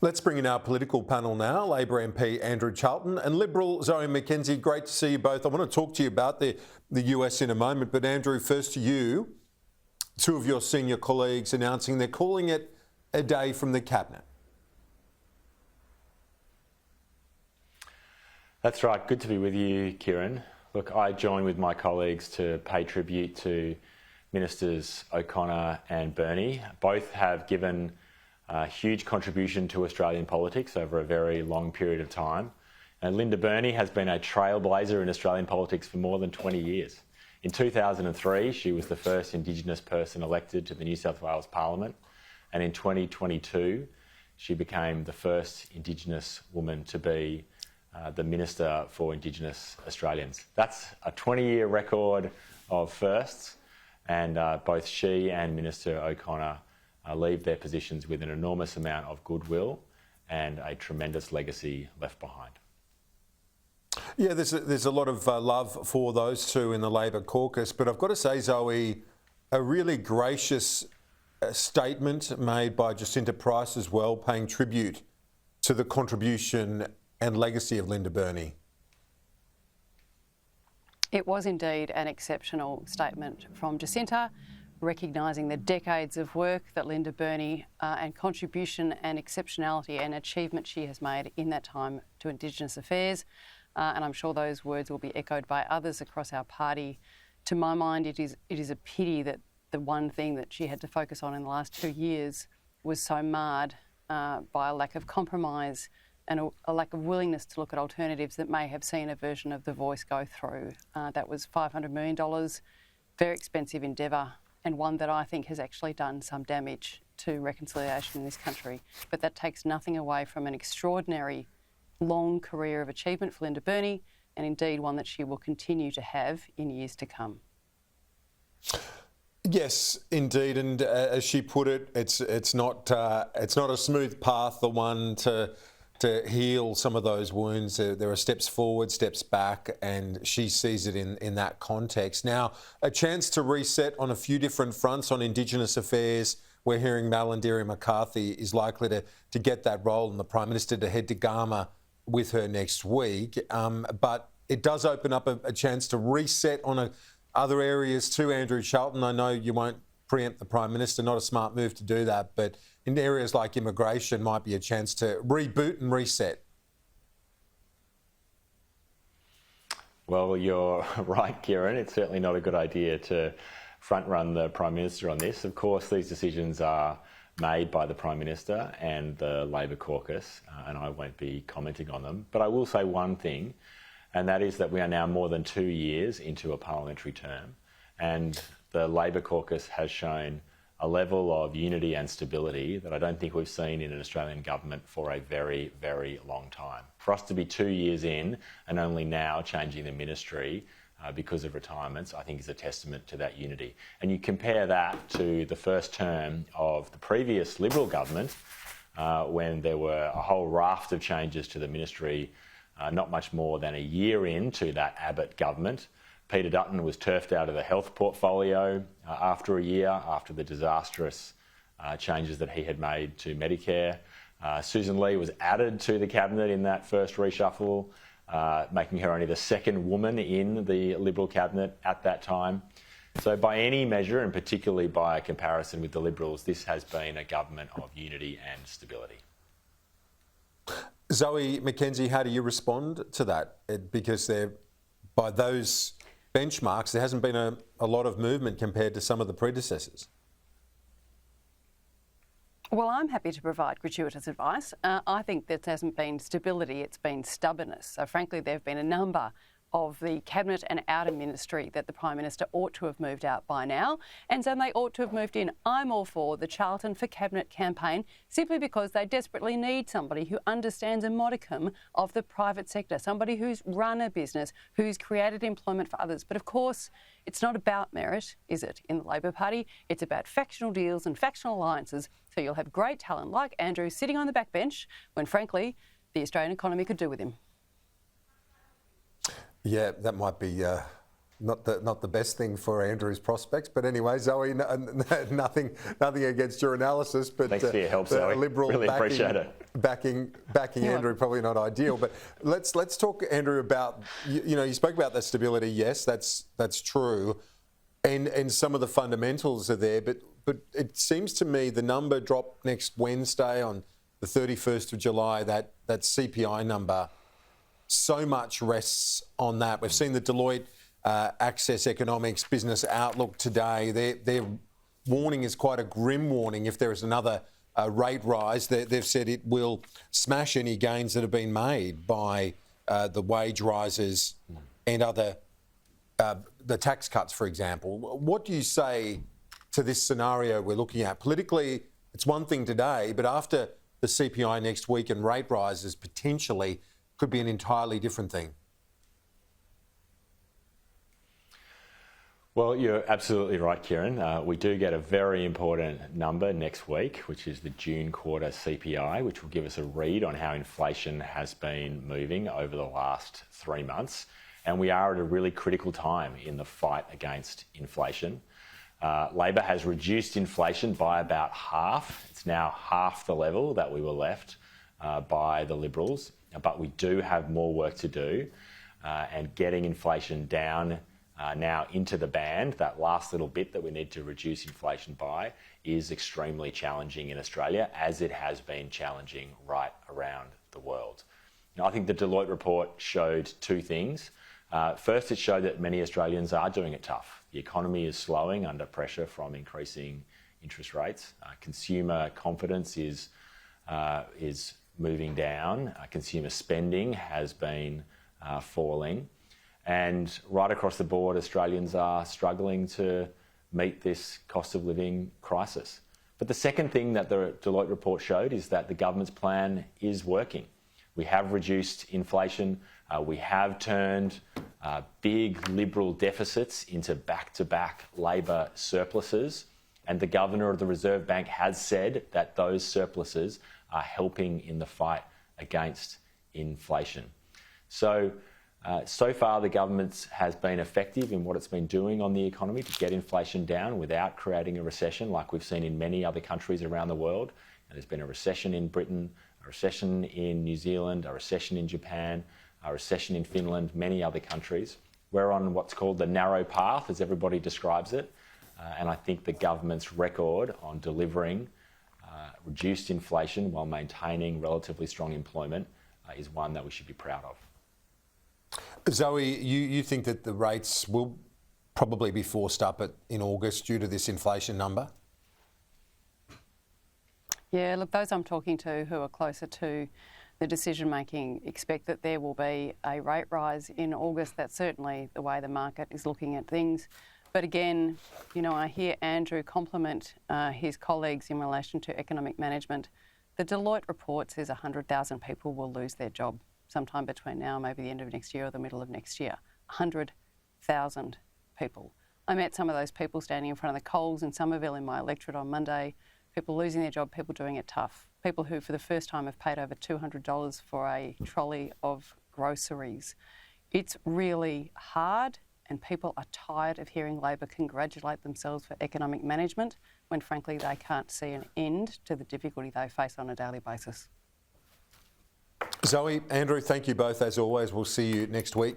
Let's bring in our political panel now. Labor MP Andrew Charlton and Liberal Zoe McKenzie. Great to see you both. I want to talk to you about the US in a moment, but Andrew, first to you. Two of your senior colleagues announcing they're calling it a day from the Cabinet. That's right. Good to be with you, Kieran. Look, I join with my colleagues to pay tribute to Ministers O'Connor and Burney. Both have given a huge contribution to Australian politics over a very long period of time. And Linda Burney has been a trailblazer in Australian politics for more than 20 years. In 2003, she was the first Indigenous person elected to the New South Wales Parliament. And in 2022, she became the first Indigenous woman to be the Minister for Indigenous Australians. That's a 20-year record of firsts, and both she and Minister O'Connor leave their positions with an enormous amount of goodwill and a tremendous legacy left behind. Yeah, there's a lot of love for those two in the Labor caucus, but I've got to say, Zoe, a really gracious statement made by Jacinta Price as well, paying tribute to the contribution and legacy of Linda Burney. It was indeed an exceptional statement from Jacinta, recognising the decades of work that Linda Burney and contribution and exceptionality and achievement she has made in that time to Indigenous affairs. And I'm sure those words will be echoed by others across our party. To my mind, it is a pity that the one thing that she had to focus on in the last 2 years was so marred by a lack of compromise and a lack of willingness to look at alternatives that may have seen a version of The Voice go through. That was $500 million, very expensive endeavour, and one that I think has actually done some damage to reconciliation in this country. But that takes nothing away from an extraordinary long career of achievement for Linda Burney, and indeed one that she will continue to have in years to come. Yes, indeed, and as she put it, it's not a smooth path, the one to heal some of those wounds. There are steps forward, steps back, and she sees it in that context. Now, a chance to reset on a few different fronts on Indigenous affairs. We're hearing Malarndirri McCarthy is likely to get that role, and the Prime Minister to head to Gama with her next week. But it does open up a chance to reset on other areas too, Andrew Charlton. I know you won't preempt the Prime Minister, not a smart move to do that, but in areas like immigration might be a chance to reboot and reset. Well, you're right, Kieran. It's certainly not a good idea to front-run the Prime Minister on this. Of course, these decisions are made by the Prime Minister and the Labor caucus, and I won't be commenting on them. But I will say one thing, and that is that we are now more than 2 years into a parliamentary term, and the Labor caucus has shown a level of unity and stability that I don't think we've seen in an Australian government for a very, very long time. For us to be 2 years in and only now changing the ministry because of retirements, I think is a testament to that unity. And you compare that to the first term of the previous Liberal government, when there were a whole raft of changes to the ministry, not much more than a year into that Abbott government. Peter Dutton was turfed out of the health portfolio after a year, after the disastrous changes that he had made to Medicare. Susan Lee was added to the cabinet in that first reshuffle, making her only the second woman in the Liberal cabinet at that time. So by any measure, and particularly by a comparison with the Liberals, this has been a government of unity and stability. Zoe McKenzie, how do you respond to that? Because by those benchmarks, there hasn't been a lot of movement compared to some of the predecessors. Well, I'm happy to provide gratuitous advice. I think that hasn't been stability, it's been stubbornness. So frankly, there have been a number of the Cabinet and outer ministry that the Prime Minister ought to have moved out by now, and so they ought to have moved in. I'm all for the Charlton for Cabinet campaign simply because they desperately need somebody who understands a modicum of the private sector, somebody who's run a business, who's created employment for others. But of course, it's not about merit, is it, in the Labor Party? It's about factional deals and factional alliances. So you'll have great talent like Andrew sitting on the backbench when, frankly, the Australian economy could do with him. Yeah, that might be not the best thing for Andrew's prospects. But anyway, Zoe, nothing against your analysis. But thanks for your help, Zoe. Liberal really appreciate it. Backing Andrew, probably not ideal. But let's talk, Andrew, about you spoke about the stability. Yes, that's true, and some of the fundamentals are there. But it seems to me the number dropped next Wednesday on the 31st of July. That CPI number, so much rests on that. We've seen the Deloitte Access Economics Business Outlook today. Their warning is quite a grim warning. If there is another rate rise, they've said it will smash any gains that have been made by the wage rises and other the tax cuts, for example. What do you say to this scenario we're looking at? Politically, it's one thing today, but after the CPI next week and rate rises potentially could be an entirely different thing. Well, you're absolutely right, Kieran. We do get a very important number next week, which is the June quarter CPI, which will give us a read on how inflation has been moving over the last 3 months. And we are at a really critical time in the fight against inflation. Labor has reduced inflation by about half. It's now half the level that we were left by the Liberals. But we do have more work to do, and getting inflation down now into the band, that last little bit that we need to reduce inflation by, is extremely challenging in Australia, as it has been challenging right around the world. Now, I think the Deloitte report showed two things. First, it showed that many Australians are doing it tough. The economy is slowing under pressure from increasing interest rates. Consumer confidence is moving down. Consumer spending has been falling. And right across the board, Australians are struggling to meet this cost of living crisis. But the second thing that the Deloitte report showed is that the government's plan is working. We have reduced inflation. We have turned big Liberal deficits into back-to-back Labor surpluses. And the Governor of the Reserve Bank has said that those surpluses are helping in the fight against inflation. So far the government has been effective in what it's been doing on the economy to get inflation down without creating a recession like we've seen in many other countries around the world. And there's been a recession in Britain, a recession in New Zealand, a recession in Japan, a recession in Finland, many other countries. We're on what's called the narrow path, as everybody describes it. And I think the government's record on delivering reduced inflation while maintaining relatively strong employment is one that we should be proud of. Zoe, you think that the rates will probably be forced up in August due to this inflation number? Yeah, look, those I'm talking to who are closer to the decision making expect that there will be a rate rise in August. That's certainly the way the market is looking at things. But again, I hear Andrew compliment his colleagues in relation to economic management. The Deloitte report says 100,000 people will lose their job sometime between now and maybe the end of next year or the middle of next year. 100,000 people. I met some of those people standing in front of the Coles in Somerville in my electorate on Monday. People losing their job, people doing it tough. People who for the first time have paid over $200 for a trolley of groceries. It's really hard, and people are tired of hearing Labor congratulate themselves for economic management when frankly they can't see an end to the difficulty they face on a daily basis. Zoe, Andrew, thank you both as always. We'll see you next week.